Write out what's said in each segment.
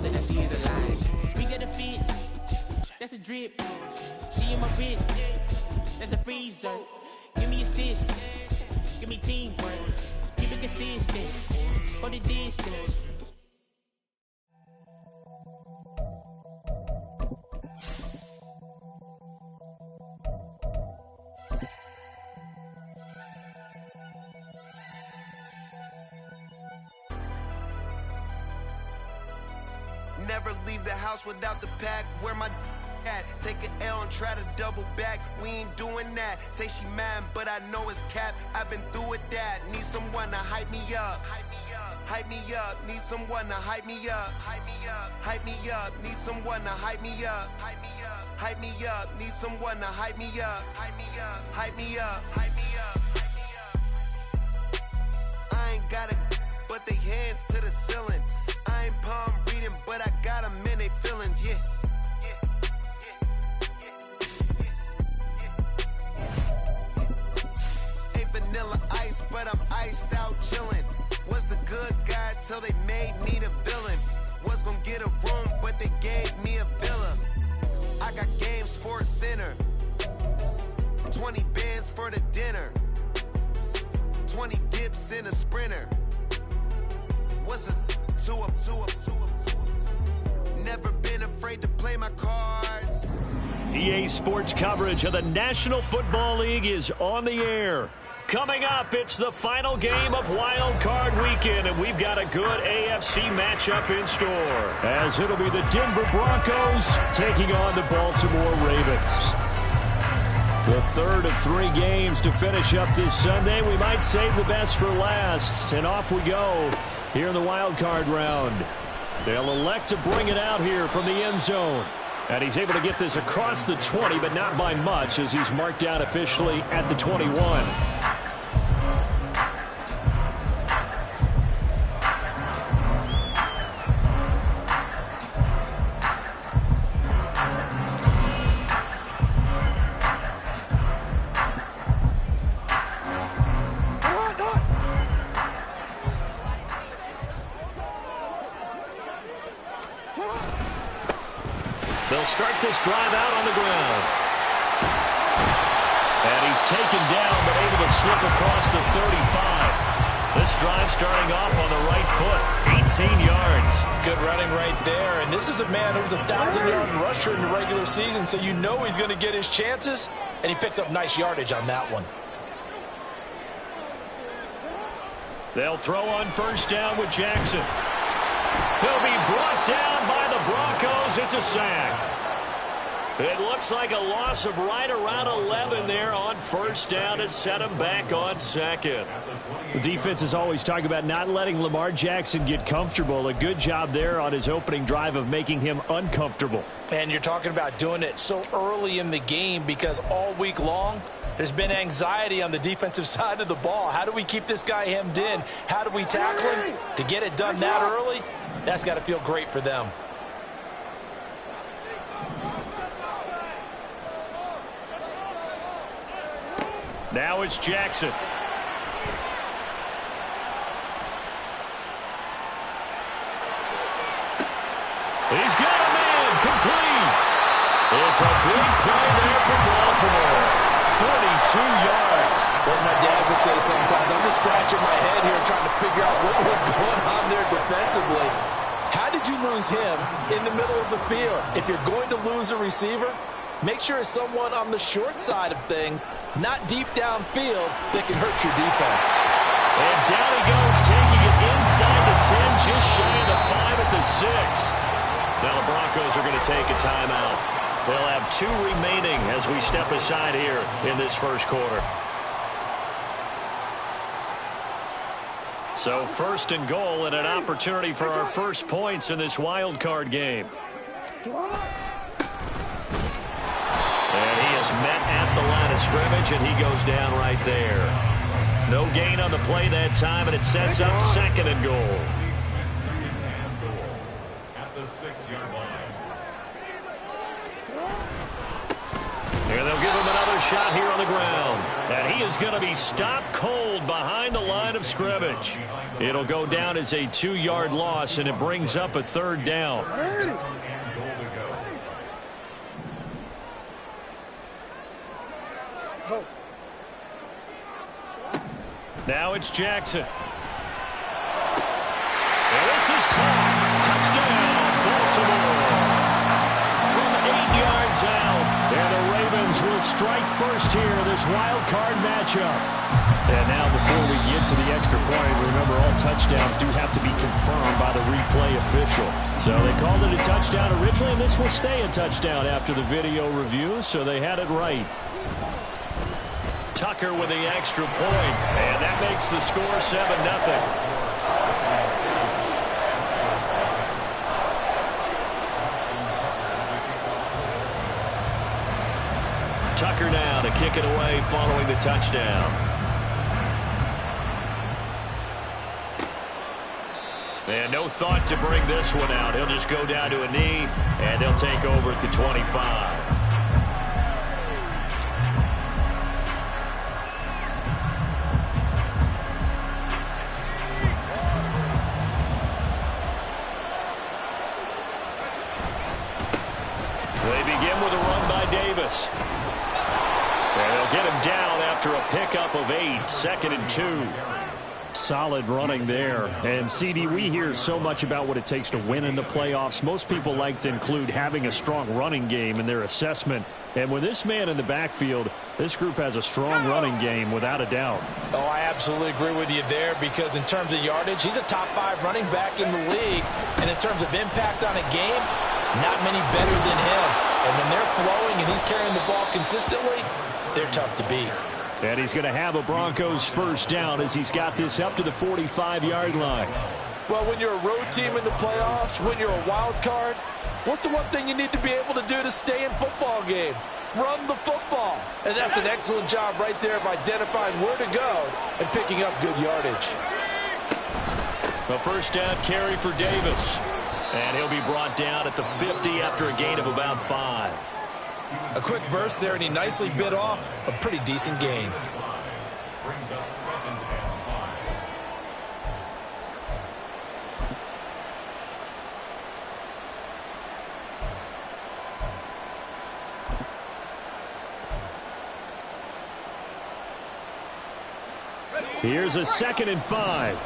that she is alive. We got a fit, that's a drip. She in my wrist, that's a freezer. Give me assist, give me teamwork. Keep it consistent, go the distance. Never leave the house without the pack. Where my at? Take an L and try to double back. We ain't doing that. Say she mad, but I know it's cap. I've been through with that. Need someone to hype me up. Hype me up. Need someone to hype me up. Hype me up. Need someone to hype me up. Hype me up. Need someone to hype me up. Hype me up. Hype me up. Hype me up. I ain't got it, but they hands to the ceiling. I ain't palm reading, but I got them in they feelings, yeah. Ain't vanilla ice, but I'm iced out chillin'. Was the good guy till they made me the villain. Was gonna get a room, but they gave me a villa. I got Game Sports Center. 20 bands for the dinner. 20 dips in a sprinter. What's a two up? Never been afraid to play my cards. EA Sports coverage of the National Football League is on the air. Coming up, it's the final game of Wild Card Weekend, and we've got a good AFC matchup in store. As it'll be the Denver Broncos taking on the Baltimore Ravens. The third of 3 games to finish up this Sunday. We might save the best for last, and off we go here in the wild card round. They'll elect to bring it out here from the end zone. And he's able to get this across the 20, but not by much, as he's marked out officially at the 21. They'll start this drive out on the ground. And he's taken down, but able to slip across the 35. This drive starting off on the right foot, 18 yards. Good running right there. And this is a man who was a 1,000-yard rusher in the regular season, so you know he's going to get his chances, and he picks up nice yardage on that one. They'll throw on first down with Jackson. He'll be brought down by the Broncos. It's a sack. It looks like a loss of right around 11 there on first down to set him back on second. The defense is always talking about not letting Lamar Jackson get comfortable. A good job there on his opening drive of making him uncomfortable. And you're talking about doing it so early in the game because all week long there's been anxiety on the defensive side of the ball. How do we keep this guy hemmed in? How do we tackle him? To get it done that early, that's got to feel great for them. Now it's Jackson. He's got a man complete. It's a big play there for Baltimore. 42 yards. What my dad would say sometimes, I'm just scratching my head here trying to figure out what was going on there defensively. How did you lose him in the middle of the field? If you're going to lose a receiver, make sure it's someone on the short side of things, not deep downfield, that can hurt your defense. And down he goes, taking it inside the 10, just shy of the 5 at the 6. Now the Broncos are going to take a timeout. They'll have 2 remaining as we step aside here in this first quarter. So first and goal and an opportunity for our first points in this wild card game. And he is met at the line of scrimmage, and he goes down right there. No gain on the play that time, and it sets up second and goal. And they'll give him another shot here on the ground. And he is going to be stopped cold behind the line of scrimmage. It'll go down as a 2-yard loss, and it brings up a 3rd down. Now it's Jackson. And this is caught. Touchdown, Baltimore. From 8 yards out. And the Ravens will strike first here, this wild card matchup. And now before we get to the extra point, remember all touchdowns do have to be confirmed by the replay official. So they called it a touchdown originally, and this will stay a touchdown after the video review, so they had it right. Tucker with the extra point, and that makes the score 7-0. Tucker now to kick it away following the touchdown. And no thought to bring this one out. He'll just go down to a knee, and they'll take over at the 25. They begin with a run by Davis. And they'll get him down after a pickup of 8, 2nd and 2. Solid running there. And, CD, we hear so much about what it takes to win in the playoffs. Most people like to include having a strong running game in their assessment. And with this man in the backfield, this group has a strong running game without a doubt. Oh, I absolutely agree with you there, because in terms of yardage, he's a top 5 running back in the league. And in terms of impact on a game, not many better than him. And when they're flowing and he's carrying the ball consistently, they're tough to beat. And he's going to have a Broncos 1st down as he's got this up to the 45-yard line. Well, when you're a road team in the playoffs, when you're a wild card, what's the one thing you need to be able to do to stay in football games? Run the football. And that's an excellent job right there of identifying where to go and picking up good yardage. A 1st down carry for Davis. And he'll be brought down at the 50 after a gain of about 5. A quick burst there, and he nicely bit off a pretty decent gain. Here's a 2nd and 5.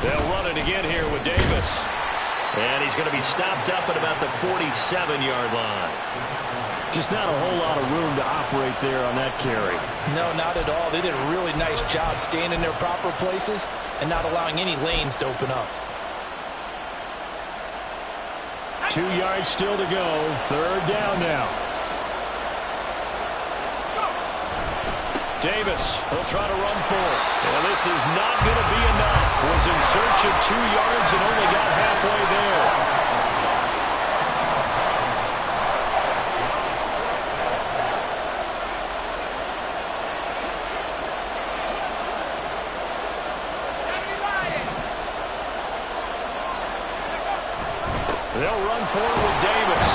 They'll run it again here with Davis. And he's going to be stopped up at about the 47-yard line. Just not a whole lot of room to operate there on that carry. No, not at all. They did a really nice job staying in their proper places and not allowing any lanes to open up. 2 yards still to go. 3rd down now. Davis will try to run for it. And this is not going to be enough. Was in search of 2 yards and only got halfway there. They'll run for it with Davis.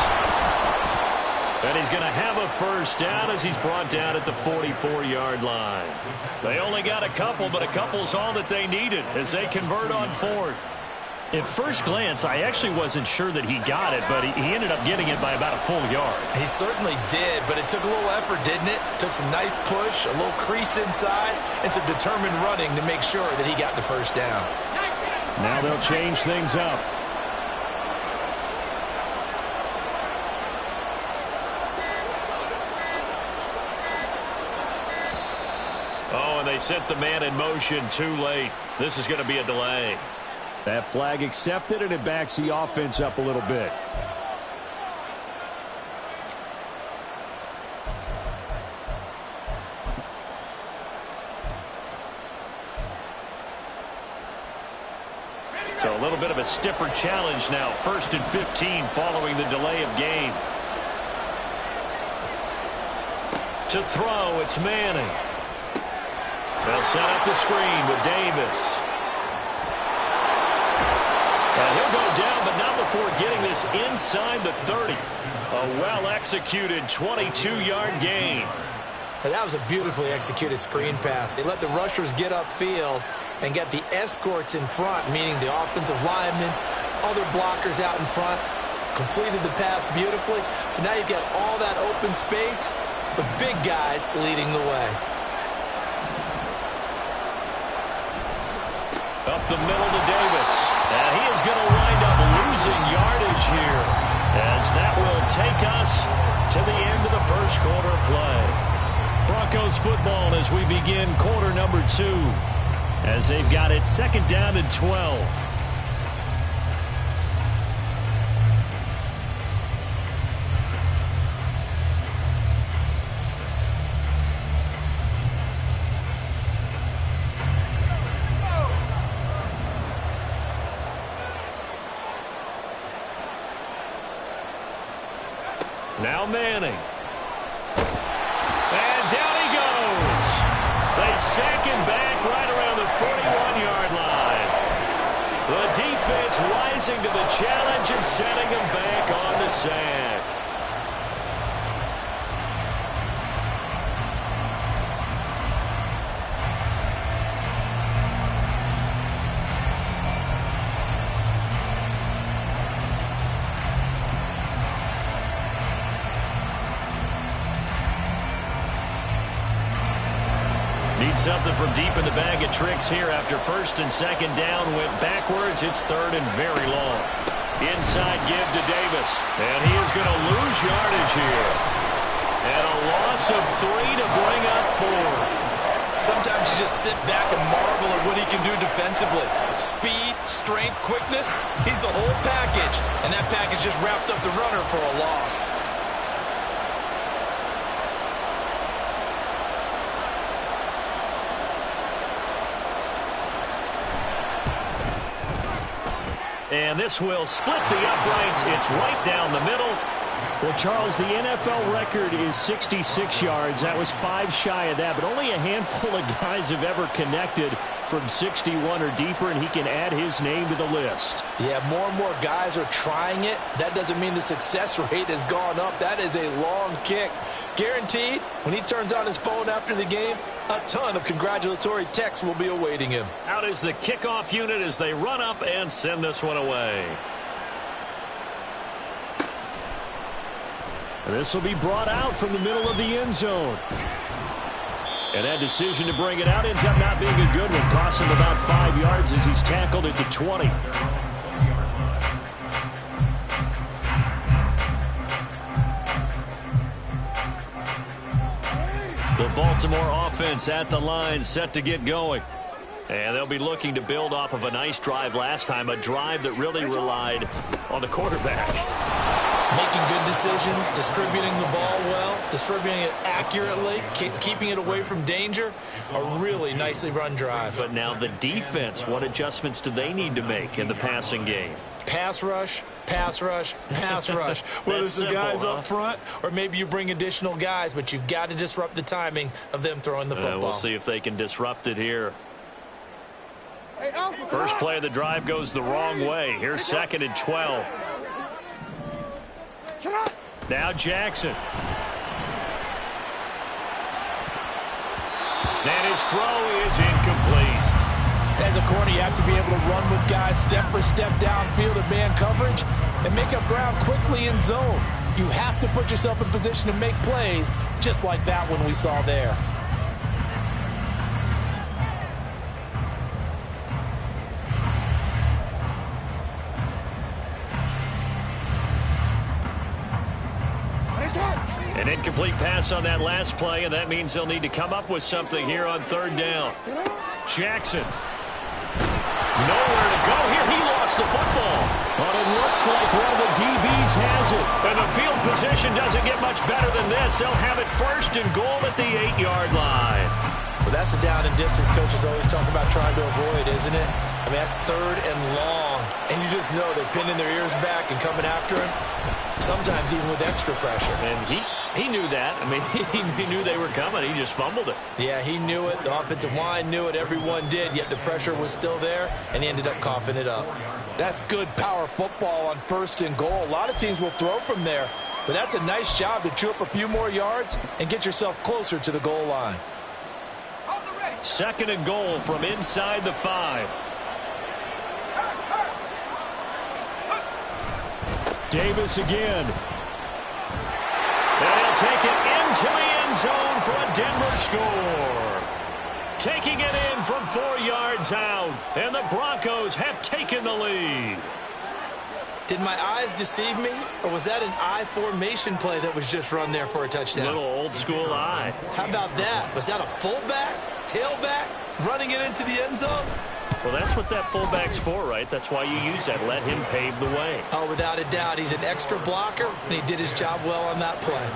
And he's going to have a 1st down as he's brought down at the 44-yard line. They only got a couple, but a couple's all that they needed as they convert on 4th. At first glance, I actually wasn't sure that he got it, but he ended up getting it by about a full yard. He certainly did, but it took a little effort, didn't it? Took some nice push, a little crease inside, and some determined running to make sure that he got the 1st down. Now they'll change things up. Oh, and they set the man in motion too late. This is going to be a delay. That flag accepted, and it backs the offense up a little bit. So a little bit of a stiffer challenge now. 1st and 15 following the delay of game. To throw, it's Manning. They'll set up the screen with Davis. And he'll go down, but not before getting this inside the 30. A well-executed 22-yard gain. And that was a beautifully executed screen pass. They let the rushers get upfield and get the escorts in front, meaning the offensive linemen, other blockers out in front, completed the pass beautifully. So now you've got all that open space with big guys leading the way. Up the middle to Davis. And he is going to wind up losing yardage here, as that will take us to the end of the first quarter of play. Broncos football as we begin quarter number 2, as they've got it 2nd down and 12. Now Manning. And down he goes. They sack him back right around the 41-yard line. The defense rising to the challenge and setting him back on the sack. Something from deep in the bag of tricks here after 1st and 2nd down. Went backwards. It's 3rd and very long. Inside give to Davis. And he is going to lose yardage here. And a loss of 3 to bring up 4. Sometimes you just sit back and marvel at what he can do defensively. Speed, strength, quickness. He's the whole package. And that package just wrapped up the runner for a loss. And this will split the uprights. It's right down the middle. Well, Charles, the NFL record is 66 yards. That was 5 shy of that, but only a handful of guys have ever connected from 61 or deeper, and he can add his name to the list. Yeah, more and more guys are trying it. That doesn't mean the success rate has gone up. That is a long kick. Guaranteed, when he turns on his phone after the game, a ton of congratulatory texts will be awaiting him. Out is the kickoff unit as they run up and send this one away. And this will be brought out from the middle of the end zone. And that decision to bring it out ends up not being a good one. Costs him about 5 yards as he's tackled at the 20. The Baltimore offense at the line, set to get going. And they'll be looking to build off of a nice drive last time, a drive that really relied on the quarterback. Making good decisions, distributing the ball well, distributing it accurately, keeping it away from danger. A really nicely run drive. But now the defense, what adjustments do they need to make in the passing game? Pass rush, pass rush, pass rush. Whether it's the guys up front or maybe you bring additional guys, but you've got to disrupt the timing of them throwing the football. We'll see if they can disrupt it here. First play of the drive goes the wrong way. Here's 2nd and 12. Now Jackson. And his throw is incomplete. As a corner, you have to be able to run with guys step for step downfield in man coverage and make up ground quickly in zone. You have to put yourself in position to make plays, just like that one we saw there. An incomplete pass on that last play, and that means they'll need to come up with something here on 3rd down. Jackson. Nowhere to go here. He lost the football. But it looks like one of the DBs has it. And the field position doesn't get much better than this. They'll have it 1st and goal at the 8-yard line. Well, that's the down and distance coaches always talk about trying to avoid, isn't it? I mean, that's 3rd and long. And you just know they're pinning their ears back and coming after him. sometimes even with extra pressure. And he knew that. I mean, he knew they were coming. He just fumbled it. Yeah, he knew it. The offensive line knew it. Everyone did, yet the pressure was still there, and he ended up coughing it up. That's good power football on 1st and goal. A lot of teams will throw from there, but that's a nice job to chew up a few more yards and get yourself closer to the goal line. 2nd and goal from inside the 5. Davis again. And he'll take it into the end zone for a Denver score. Taking it in from 4 yards out, and the Broncos have taken the lead. Did my eyes deceive me, or was that an I formation play that was just run there for a touchdown? Little old school I. How about that? Was that a fullback, tailback, running it into the end zone? Well, that's what that fullback's for, right? That's why you use that. Let him pave the way. Oh, without a doubt. He's an extra blocker, and he did his job well on that play.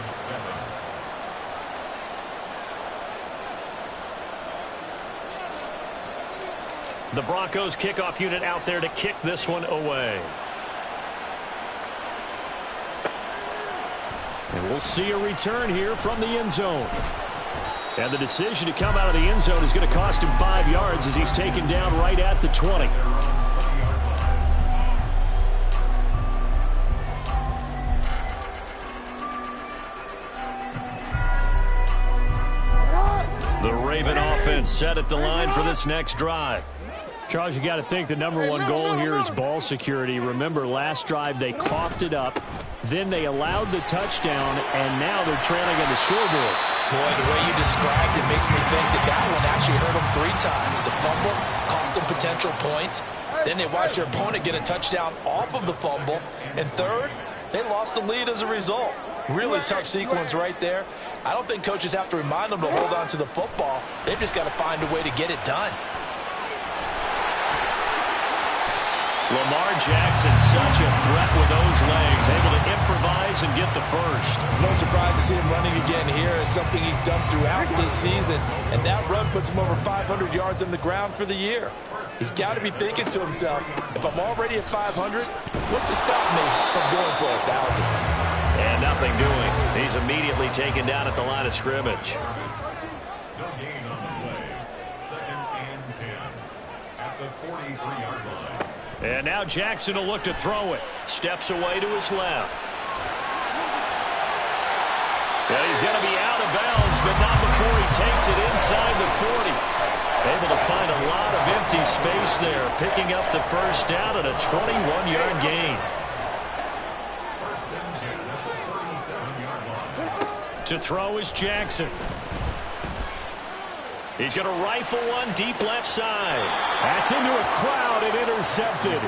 The Broncos kickoff unit out there to kick this one away. And we'll see a return here from the end zone. And the decision to come out of the end zone is going to cost him 5 yards as he's taken down right at the 20. The Raven offense set at the line for this next drive. Charles, you got to think the #1 goal here is ball security. Remember, last drive they coughed it up, then they allowed the touchdown, and now they're trailing on the scoreboard. Boy, the way you described it makes me think that one actually hurt them 3 times. The fumble cost them potential points. Then they watched their opponent get a touchdown off of the fumble. And third, they lost the lead as a result. Really tough sequence right there. I don't think coaches have to remind them to hold on to the football. They've just got to find a way to get it done. Lamar Jackson, such a threat with those legs, able to improvise and get the first. No surprise to see him running again here. It's something he's done throughout this season, and that run puts him over 500 yards on the ground for the year. He's got to be thinking to himself, if I'm already at 500, what's to stop me from going for 1,000? And nothing doing. He's immediately taken down at the line of scrimmage. No gain on the play. 2nd and 10 at the 43-yard line. And now Jackson will look to throw it. Steps away to his left. Yeah, he's going to be out of bounds, but not before he takes it inside the 40. Able to find a lot of empty space there, picking up the first down at a 21-yard gain. 1st and 10 at the 37-yard line. To throw is Jackson. He's going to rifle one deep left side. That's into a crowd and intercepted.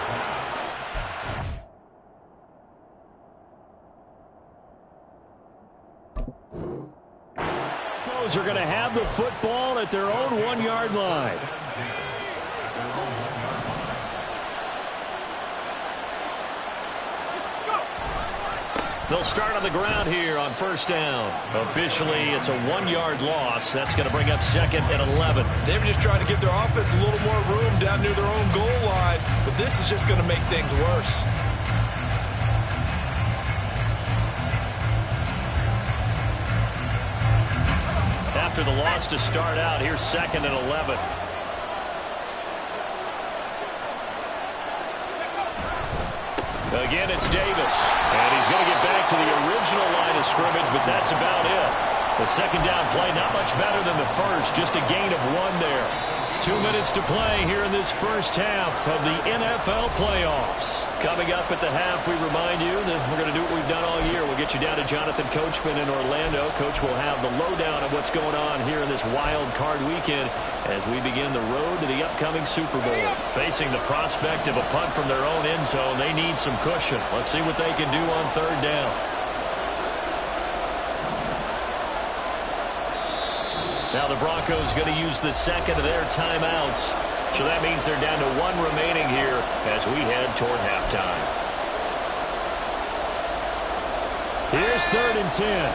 Broncos are going to have the football at their own 1-yard line. They'll start on the ground here on 1st down. Officially, it's a 1-yard loss. That's going to bring up 2nd and 11. They were just trying to give their offense a little more room down near their own goal line, but this is just going to make things worse. After the loss to start out, here's 2nd and 11. Again, it's Davis. And he's going to get back to the original line of scrimmage, but that's about it. The 2nd down play, not much better than the first, just a gain of 1 there. 2 minutes to play here in this first half of the NFL playoffs. Coming up at the half, we remind you that we're going to do what we've done all year. We'll get you down to Jonathan Coachman in Orlando. Coach will have the lowdown of what's going on here in this wild card weekend as we begin the road to the upcoming Super Bowl. Facing the prospect of a punt from their own end zone, they need some cushion. Let's see what they can do on 3rd down. Now the Broncos going to use the 2nd of their timeouts. So that means they're down to 1 remaining here as we head toward halftime. Here's 3rd and 10.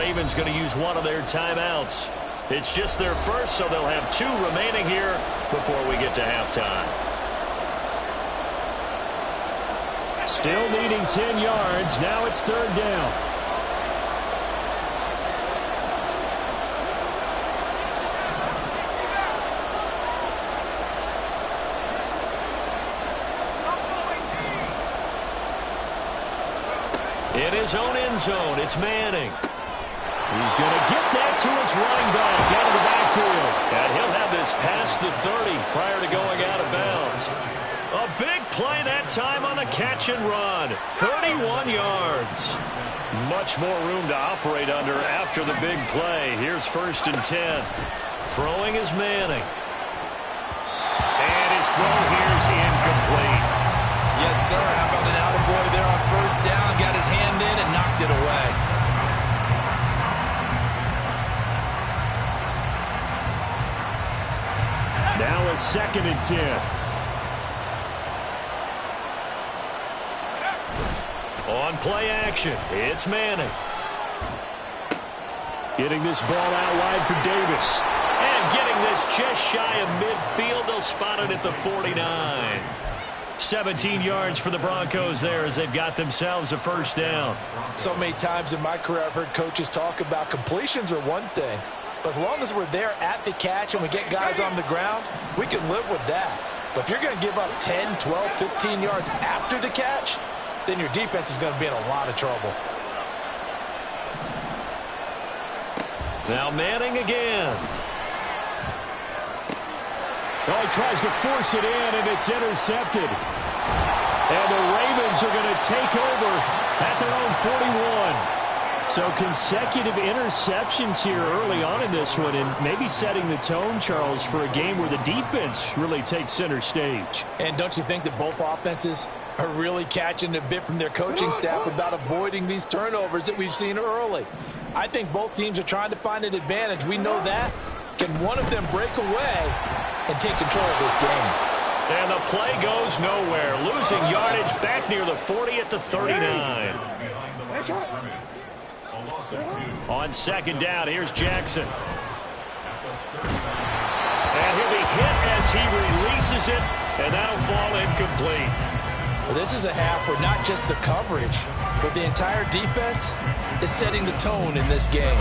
Ravens going to use one of their timeouts. It's just their first, so they'll have 2 remaining here before we get to halftime. Still needing 10 yards. Now it's 3rd down. In his own end zone, it's Manning. He's going to get that to his running back out of the backfield. And he'll have this past the 30 prior to going out of bounds. A big play that time on the catch and run. 31 yards. Much more room to operate under after the big play. Here's 1st and 10. Throwing is Manning. And his throw here's incomplete. Yes, sir. How about an attaboy there on 1st down? Got his hand in and knocked it away. Now a 2nd and 10. On play action, it's Manning. Getting this ball out wide for Davis. And getting this just shy of midfield. They'll spot it at the 49. 17 yards for the Broncos there as they've got themselves a 1st down. So many times in my career I've heard coaches talk about completions are one thing. But as long as we're there at the catch and we get guys on the ground, we can live with that. But if you're going to give up 10, 12, 15 yards after the catch, then your defense is going to be in a lot of trouble. Now Manning again. Well, he tries to force it in, and it's intercepted. And the Ravens are going to take over at their own 41. So consecutive interceptions here early on in this one, and maybe setting the tone, Charles, for a game where the defense really takes center stage. And don't you think that both offenses are really catching a bit from their coaching staff about avoiding these turnovers that we've seen early? I think both teams are trying to find an advantage. We know that. Can one of them break away and take control of this game? And the play goes nowhere. Losing yardage back near the 40 at the 39. On 2nd down, here's Jackson. And he'll be hit as he releases it, and that'll fall incomplete. Well, this is a half where not just the coverage, but the entire defense is setting the tone in this game.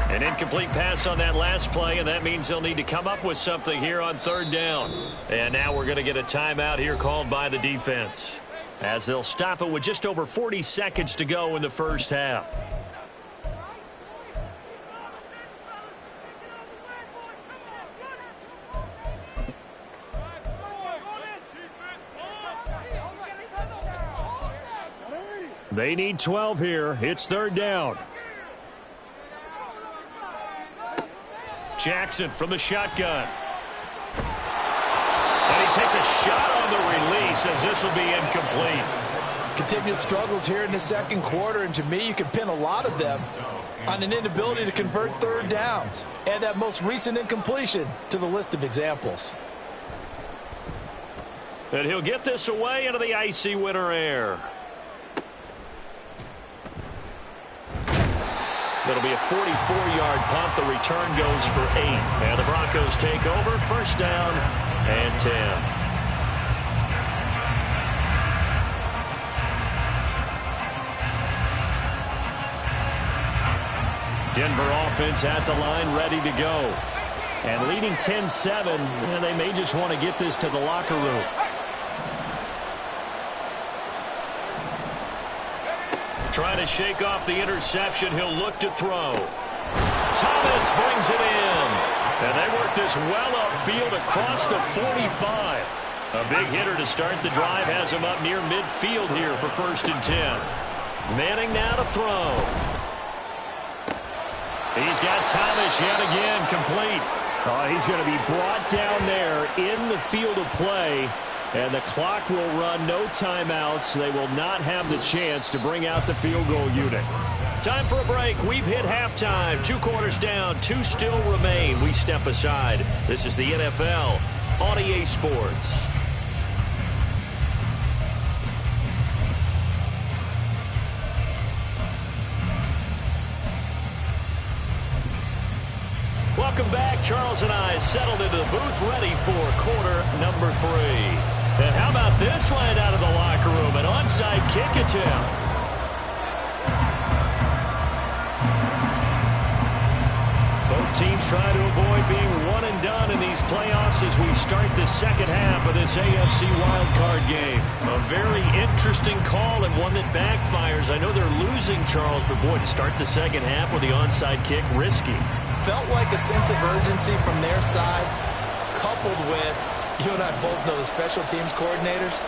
An incomplete pass on that last play, and that means they'll need to come up with something here on 3rd down. And now we're going to get a timeout here called by the defense, as they'll stop it with just over 40 seconds to go in the 1st half. They need 12 here. It's 3rd down. Jackson from the shotgun. And he takes a shot on the release as this will be incomplete. Continued struggles here in the 2nd quarter, and to me, you can pin a lot of them on an inability to convert 3rd downs. Add that most recent incompletion to the list of examples. And he'll get this away into the icy winter air. It'll be a 44-yard punt. The return goes for 8. And the Broncos take over. 1st down and 10. Denver offense at the line, ready to go. And leading 10-7, they may just want to get this to the locker room. Trying to shake off the interception. He'll look to throw. Thomas brings it in. And they work this well upfield across the 45. A big hitter to start the drive has him up near midfield here for 1st and 10. Manning now to throw. He's got Thomas yet again complete. He's going to be brought down there in the field of play. And the clock will run, no timeouts. They will not have the chance to bring out the field goal unit. Time for a break. We've hit halftime. 2 quarters down. 2 still remain. We step aside. This is the NFL on EA Sports. Welcome back. Charles and I settled into the booth ready for quarter number 3. And how about this one out of the locker room? An onside kick attempt. Both teams trying to avoid being one and done in these playoffs as we start the second half of this AFC wildcard game. A very interesting call and one that backfires. I know they're losing, Charles, but boy, to start the second half with the onside kick, risky. Felt like a sense of urgency from their side, coupled with, you and I both know the special teams coordinators,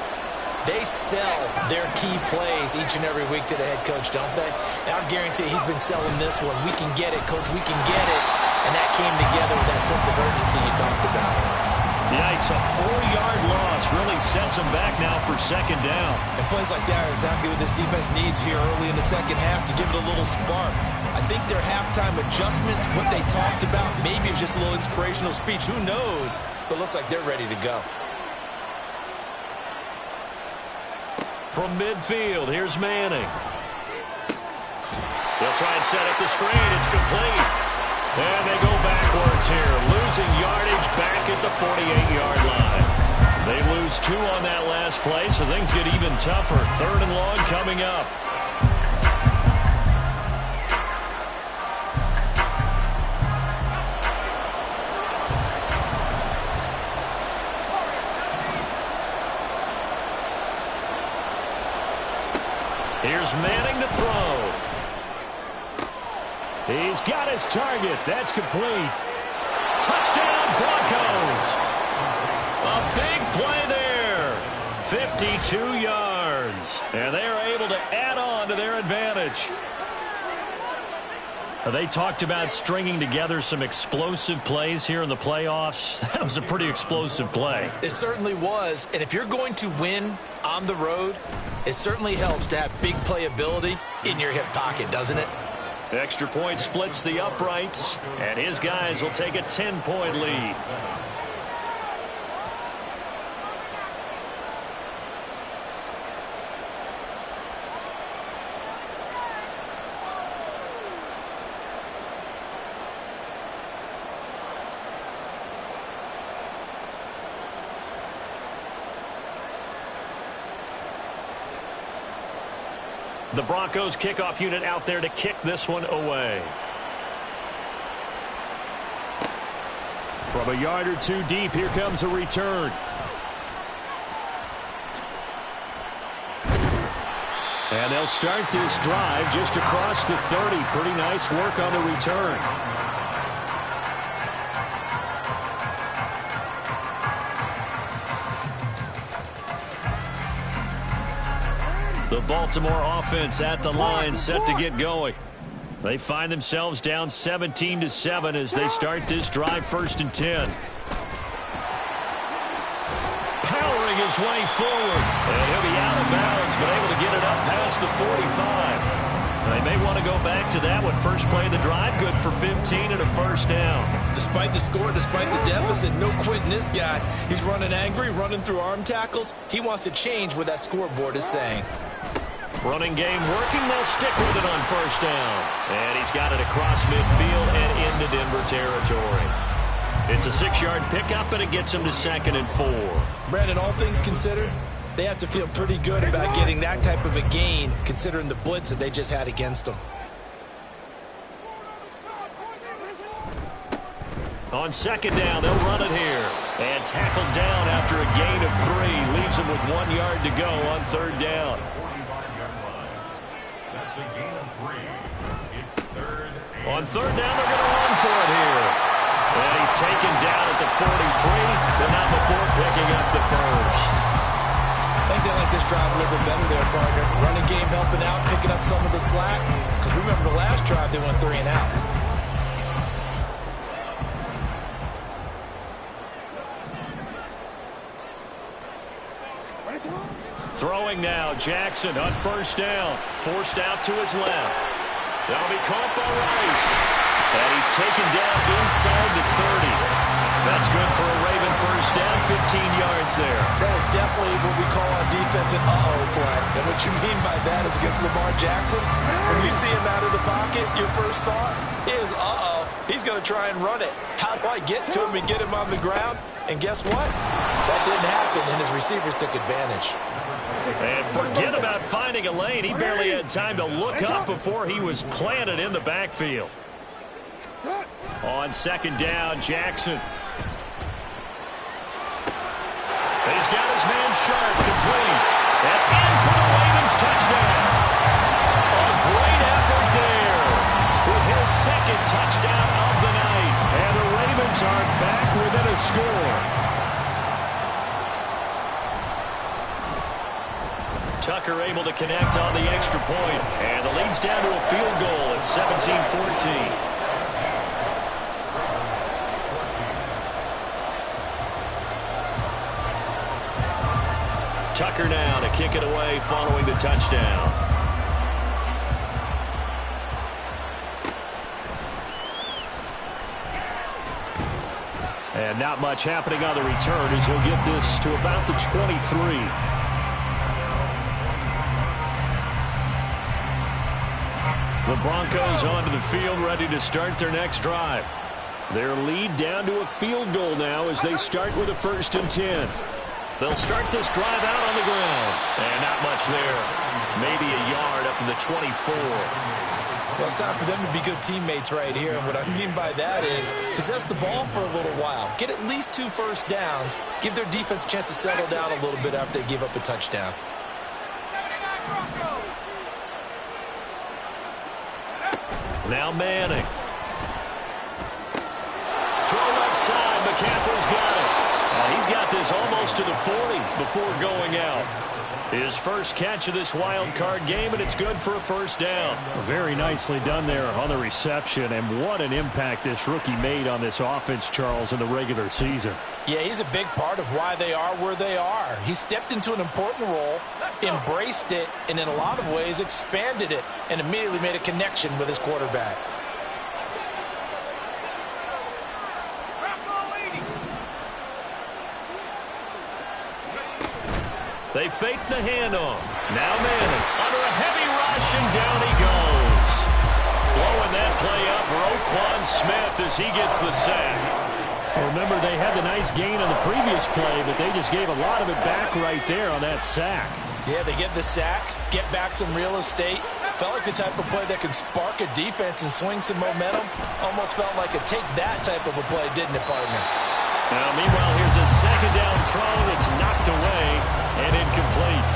they sell their key plays each and every week to the head coach, don't they? And I guarantee he's been selling this one. We can get it, coach, we can get it. And that came together with that sense of urgency you talked about. Yikes, a 4-yard loss really sets them back now for second down. And plays like that are exactly what this defense needs here early in the second half to give it a little spark. I think their halftime adjustments, what they talked about, maybe it was just a little inspirational speech. Who knows? But it looks like they're ready to go. From midfield, here's Manning. They'll try and set up the screen. It's complete. And they go backwards here, losing yardage back at the 48-yard line. They lose 2 on that last play, so things get even tougher. 3rd and long coming up. Here's Manning to throw. He's got his target. That's complete. Touchdown, Broncos. A big play there. 52 yards. And they're able to add on to their advantage. They talked about stringing together some explosive plays here in the playoffs. That was a pretty explosive play. It certainly was. And if you're going to win on the road, it certainly helps to have big playability in your hip pocket, doesn't it? Extra point splits the uprights, and his guys will take a 10-point lead. The Broncos kickoff unit out there to kick this one away. From a yard or 2 deep, here comes a return. And they'll start this drive just across the 30. Pretty nice work on the return. The Baltimore offense at the line, set to get going. They find themselves down 17-7 as they start this drive, 1st and 10. Powering his way forward, and he'll be out of bounds, but able to get it up past the 45. They may want to go back to that one. First play of the drive, good for 15 and a 1st down. Despite the score, despite the deficit, no quitting this guy. He's running angry, running through arm tackles. He wants to change what that scoreboard is saying. Running game working. They'll stick with it on 1st down. And he's got it across midfield and into Denver territory. It's a 6-yard pickup, and it gets him to 2nd and 4. Brandon, all things considered, they have to feel pretty good about getting that type of a gain, considering the blitz that they just had against them. On 2nd down, they'll run it here. And tackled down after a gain of 3. Leaves him with 1 yard to go on 3rd down. That's a gain of 3. It's 3rd. On 3rd down, they're going to run for it here. And he's taken down at the 43, but not before picking up the 1st. I think they like this drive a little bit better there, partner. Running game helping out, picking up some of the slack. Because remember the last drive, they went 3 and out. Throwing now, Jackson on 1st down. Forced out to his left. That'll be caught by Rice. And he's taken down inside the 30. That's good for a Raven first down, 15 yards there. That is definitely what we call on defense an uh-oh play. And what you mean by that is against Lamar Jackson, when you see him out of the pocket, your first thought is, uh-oh, he's going to try and run it. How do I get to him and get him on the ground? And guess what? That didn't happen, and his receivers took advantage. And forget about finding a lane. He barely had time to look up before he was planted in the backfield. On second down, Jackson. He's got his man Sharp complete. And in for the Ravens touchdown. A great effort there with his second touchdown of the night. And the Ravens are back within a score. Tucker able to connect on the extra point. And the lead's down to a field goal at 17-14. Tucker now to kick it away following the touchdown. And not much happening on the return as he'll get this to about the 23. The Broncos onto the field ready to start their next drive. Their lead down to a field goal now as they start with a 1st and 10. They'll start this drive out on the ground. And not much there. Maybe a yard up to the 24. Well, it's time for them to be good teammates right here. And what I mean by that is possess the ball for a little while. Get at least 2 first downs. Give their defense a chance to settle down a little bit after they give up a touchdown. Now Manning. Throw left side. McCaffrey's got it. He's got this almost to the 40 before going out. His first catch of this wild card game, and it's good for a 1st down. Very nicely done there on the reception, and what an impact this rookie made on this offense, Charles, in the regular season. Yeah, he's a big part of why they are where they are. He stepped into an important role, embraced it, and in a lot of ways expanded it, and immediately made a connection with his quarterback. They fake the handoff. Now Manning under a heavy rush, and down he goes. Blowing that play up for Roquan Smith as he gets the sack. Remember, they had the nice gain on the previous play, but they just gave a lot of it back right there on that sack. Yeah, they get the sack, get back some real estate. Felt like the type of play that can spark a defense and swing some momentum. Almost felt like a take-that type of a play, didn't it, partner? Now, meanwhile, here's a second down throw that's knocked away and incomplete.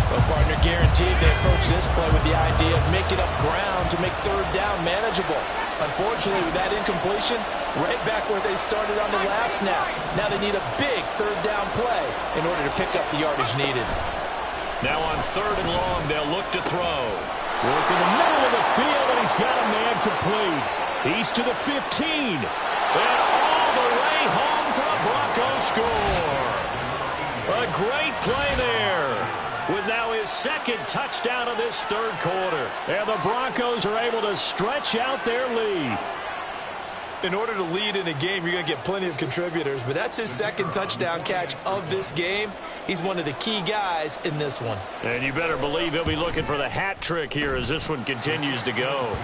Well, partner, guaranteed they approach this play with the idea of making up ground to make 3rd down manageable. Unfortunately, with that incompletion, right back where they started on the last snap. Now they need a big 3rd down play in order to pick up the yardage needed. Now on 3rd and long, they'll look to throw. Work in the middle of the field, and he's got a man complete. He's to the 15. And all the way home for a Broncos score. A great play there, with now his 2nd touchdown of this 3rd quarter. And the Broncos are able to stretch out their lead. In order to lead in a game, you're going to get plenty of contributors, but that's his 2nd touchdown catch of this game. He's one of the key guys in this one. And you better believe he'll be looking for the hat trick here as this one continues to go.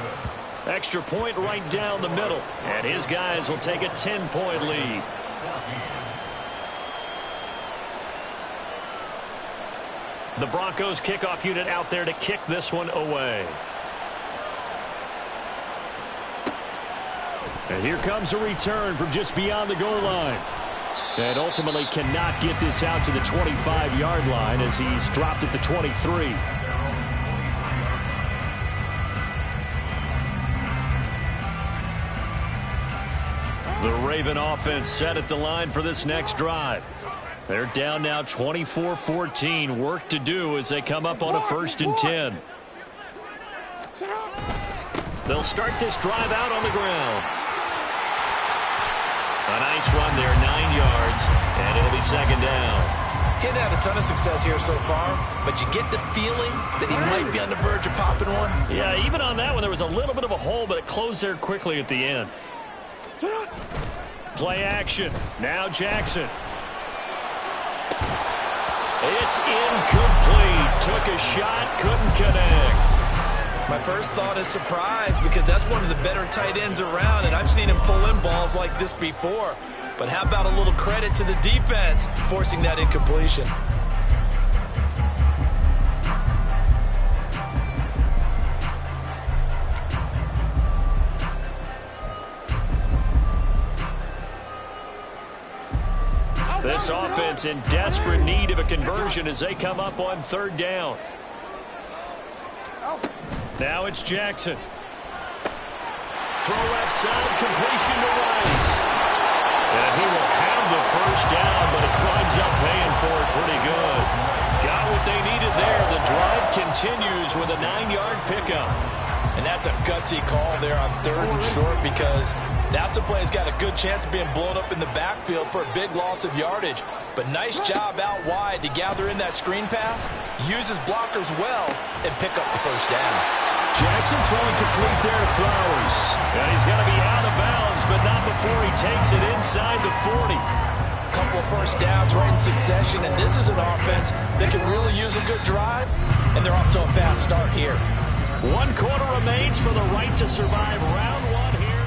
Extra point right down the middle, and his guys will take a 10-point lead. The Broncos kickoff unit out there to kick this one away. And here comes a return from just beyond the goal line. And ultimately cannot get this out to the 25-yard line as he's dropped at the 23. The Raven offense set at the line for this next drive. They're down now 24-14. Work to do as they come up on a 1st and 10. They'll start this drive out on the ground. A nice run there, 9 yards, and it'll be second down. He hadn't had a ton of success here so far, but you get the feeling that he might be on the verge of popping one. Yeah, even on that one, there was a little bit of a hole, but it closed there quickly at the end. Play action. Now Jackson. It's incomplete. Took a shot, couldn't connect. My first thought is surprise because that's one of the better tight ends around, and I've seen him pull in balls like this before. But how about a little credit to the defense forcing that incompletion? This offense in desperate need of a conversion as they come up on third down. Now it's Jackson. Throw left side, completion to Rice. And he will have the first down, but it winds up paying for it pretty good. Got what they needed there. The drive continues with a 9-yard pickup. And that's a gutsy call there on third and short because that's a play that's got a good chance of being blown up in the backfield for a big loss of yardage. But nice job out wide to gather in that screen pass, use his blockers well, and pick up the first down. Jackson throwing complete there to Flowers. And he's going to be out of bounds, but not before he takes it inside the 40. Couple of first downs right in succession, and this is an offense that can really use a good drive, and they're off to a fast start here. 1 quarter remains for the right to survive round one here.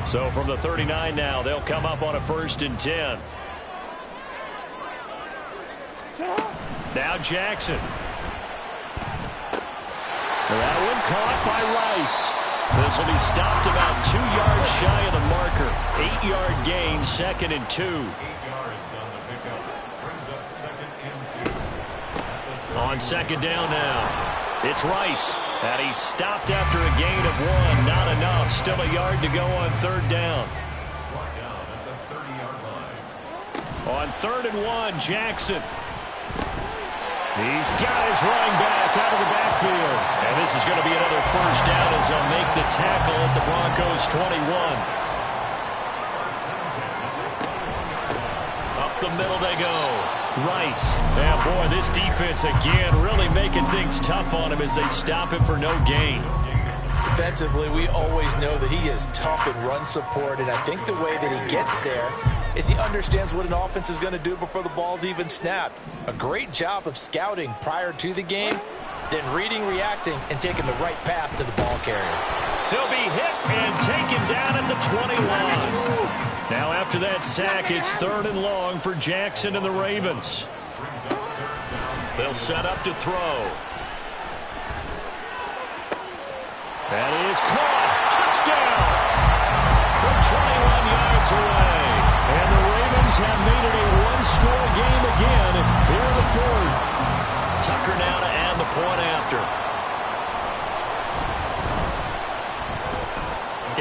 So from the 39 now, they'll come up on a 1st and 10. Now Jackson. That one caught by Rice. This will be stopped about 2 yards shy of the marker. 8-yard gain, 2nd and 2. 8 yards on the pickup. Brings up 2nd and 2. On 2nd down now. It's Rice. And he's stopped after a gain of 1. Not enough. Still a yard to go on 3rd down. Brought down at the 30-yard line. On 3rd and 1, Jackson. He's got his running back out of the backfield. And this is going to be another first down as they'll make the tackle at the Broncos' 21. Up the middle they go. Rice. Yeah, boy, this defense again really making things tough on him as they stop him for no gain. Defensively, we always know that he is tough in run support, and I think the way that he gets there is he understands what an offense is going to do before the ball's even snapped. A great job of scouting prior to the game, then reading, reacting, and taking the right path to the ball carrier. He'll be hit and taken down at the 21. Now after that sack, it's 3rd and long for Jackson and the Ravens. They'll set up to throw. That is caught. Touchdown! From 21 yards away. And the Ravens have made it a one-score game again here in the 4th. Tucker now to add the point after.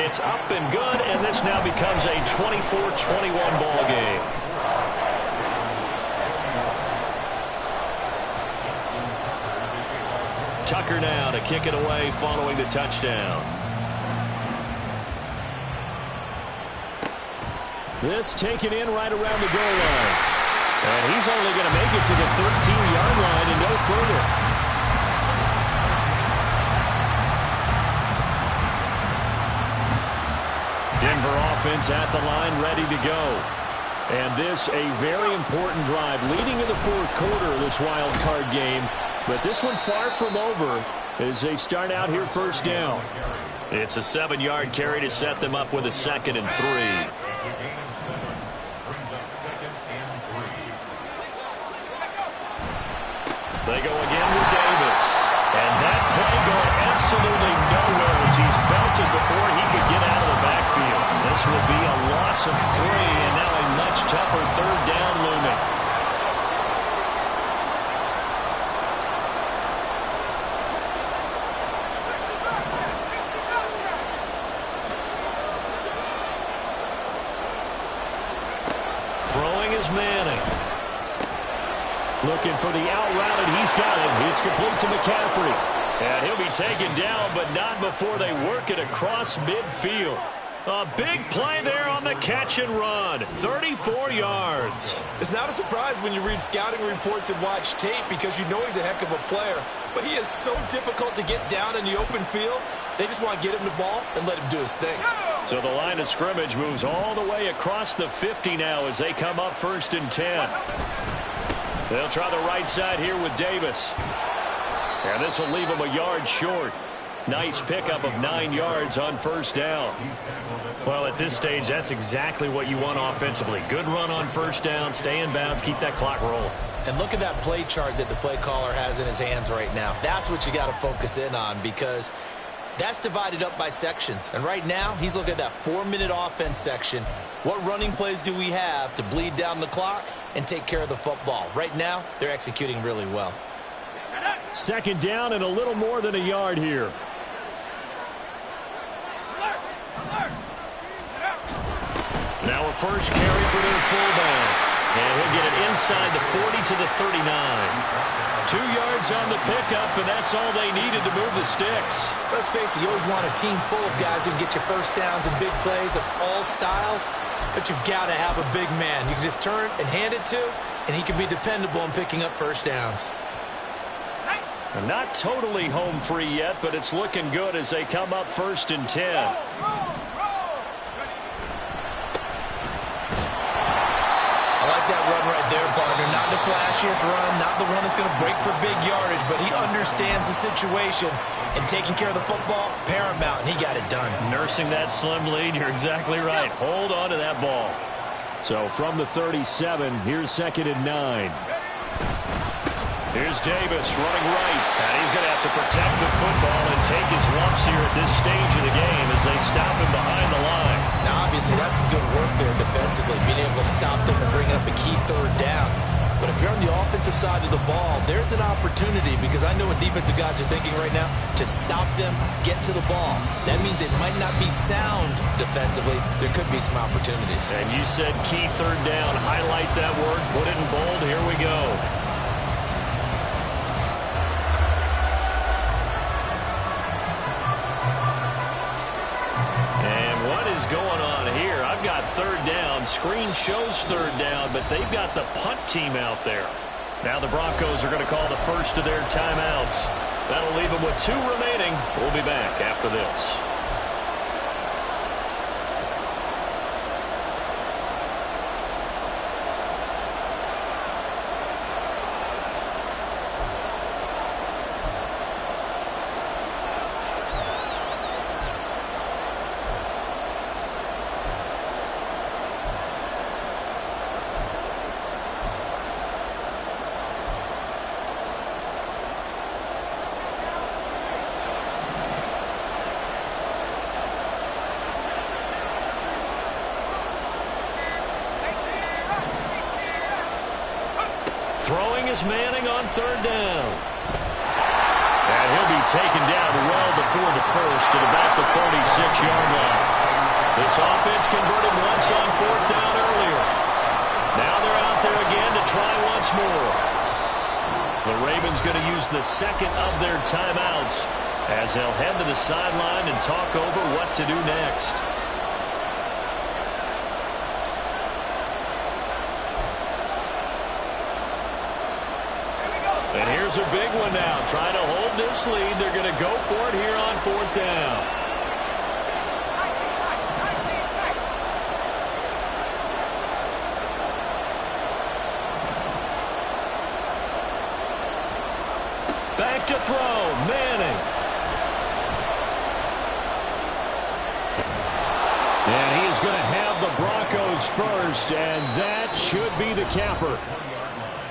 It's up and good, and this now becomes a 24-21 ball game. Tucker now to kick it away following the touchdown. This taken in right around the goal line. And he's only going to make it to the 13-yard line and no further. Denver offense at the line, ready to go. And this a very important drive leading in the 4th quarter of this wild card game. But this one far from over as they start out here 1st down. It's a 7-yard carry to set them up with a 2nd and 3. It's a gain of 7. Brings up 2nd and 3. They go again with Davis. And that play going absolutely nowhere as he's belted before he could get out of the backfield. This will be a loss of 3 and now a much tougher 3rd down looming. Throwing is Manning. Looking for the out route, and he's got it. It's complete to McCaffrey. And he'll be taken down, but not before they work it across midfield. A big play there on the catch and run. 34 yards. It's not a surprise when you read scouting reports and watch tape because you know he's a heck of a player. But he is so difficult to get down in the open field. They just want to get him the ball and let him do his thing. So the line of scrimmage moves all the way across the 50 now as they come up 1st and 10. They'll try the right side here with Davis. And this will leave him a yard short. Nice pickup of 9 yards on 1st down. Well, at this stage, that's exactly what you want offensively. Good run on 1st down, stay in bounds, keep that clock rolling. And look at that play chart that the play caller has in his hands right now. That's what you got to focus in on because that's divided up by sections. And right now, he's looking at that 4-minute offense section. What running plays do we have to bleed down the clock and take care of the football? Right now, they're executing really well. 2nd down and a little more than a yard here. Now a first carry for their fullback. And he'll get it inside the 40 to the 39. 2 yards on the pickup, and that's all they needed to move the sticks. Let's face it, you always want a team full of guys who can get you first downs and big plays of all styles, but you've got to have a big man you can just turn and hand it to, and he can be dependable in picking up first downs. And not totally home free yet, but it's looking good as they come up 1st and 10. That run right there, partner. Not the flashiest run, not the one that's going to break for big yardage, but he understands the situation, and taking care of the football, paramount, and he got it done. Nursing that slim lead, you're exactly right. Hold on to that ball. So from the 37, here's 2nd and 9. Here's Davis running right, and he's going to have to protect the football and take his lumps here at this stage of the game as they stop him behind the line. Now, obviously, that's some good work there defensively, being able to stop them and bring up a key 3rd down. But if you're on the offensive side of the ball, there's an opportunity because I know what defensive guys are thinking right now. Just stop them, get to the ball. That means it might not be sound defensively. There could be some opportunities. And you said key 3rd down. Highlight that word. Put it in bold. Here we go. Going on here. I've got 3rd down. Screen shows 3rd down, but they've got the punt team out there. Now the Broncos are going to call the first of their timeouts. That'll leave them with 2 remaining. We'll be back after this. Throwing is Manning on 3rd down. And he'll be taken down well before the first at about the 36-yard line. This offense converted once on 4th down earlier. Now they're out there again to try once more. The Ravens going to use the 2nd of their timeouts as they'll head to the sideline and talk over what to do next. And here's a big one now. Trying to hold this lead. They're going to go for it here on 4th down. Back to throw. Manning. And he is going to have the Broncos first, and that should be the capper.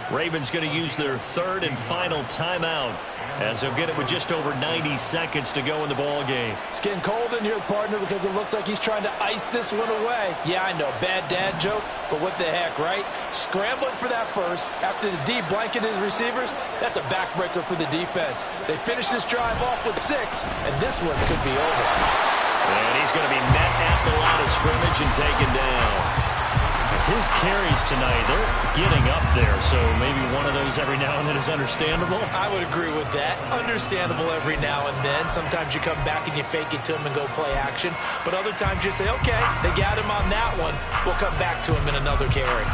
Ravens going to use their 3rd and final timeout as they'll get it with just over 90 seconds to go in the ball game. It's getting cold in here, partner, because it looks like he's trying to ice this one away. Yeah, I know, bad dad joke, but what the heck, right? Scrambling for that first after the D blanketed his receivers, that's a backbreaker for the defense. They finished this drive off with 6, and this one could be over. And he's going to be met at the line of scrimmage and taken down. His carries tonight, they're getting up there, so maybe one of those every now and then is understandable. I would agree with that. Understandable every now and then. Sometimes you come back and you fake it to him and go play action. But other times you say, okay, they got him on that one. We'll come back to him in another carry.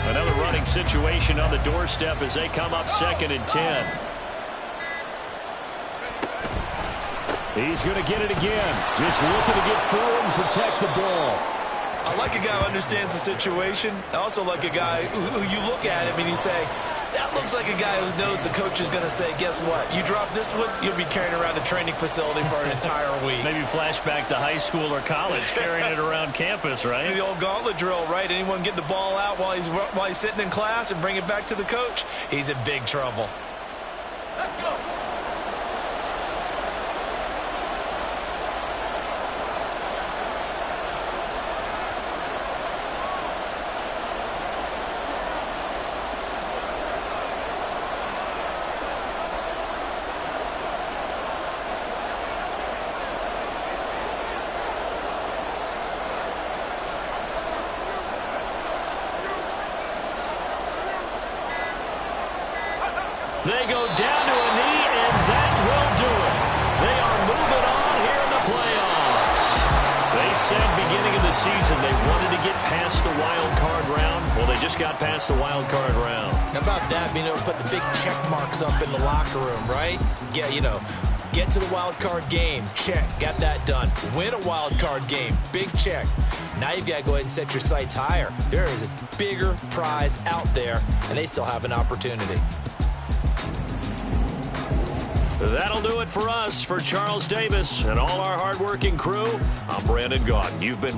Another running situation on the doorstep as they come up 2nd and 10. He's going to get it again. Just looking to get forward and protect the ball. I like a guy who understands the situation. I also like a guy who you look at him and you say, that looks like a guy who knows the coach is going to say, guess what? You drop this one, you'll be carrying around a training facility for an entire week. Maybe flashback to high school or college, carrying it around campus, right? The old gauntlet drill, right? Anyone get the ball out while he's sitting in class and bring it back to the coach? He's in big trouble. Let's go. They go down to a knee, and that will do it. They are moving on here in the playoffs. They said beginning of the season they wanted to get past the wild card round. Well, they just got past the wild card round. How about that, being able to put the big check marks up in the locker room, right? Yeah, get to the wild card game, check, got that done. Win a wild card game, big check. Now you've got to go ahead and set your sights higher. There is a bigger prize out there, and they still have an opportunity. That'll do it for us. For Charles Davis and all our hardworking crew, I'm Brandon Gaudin. You've been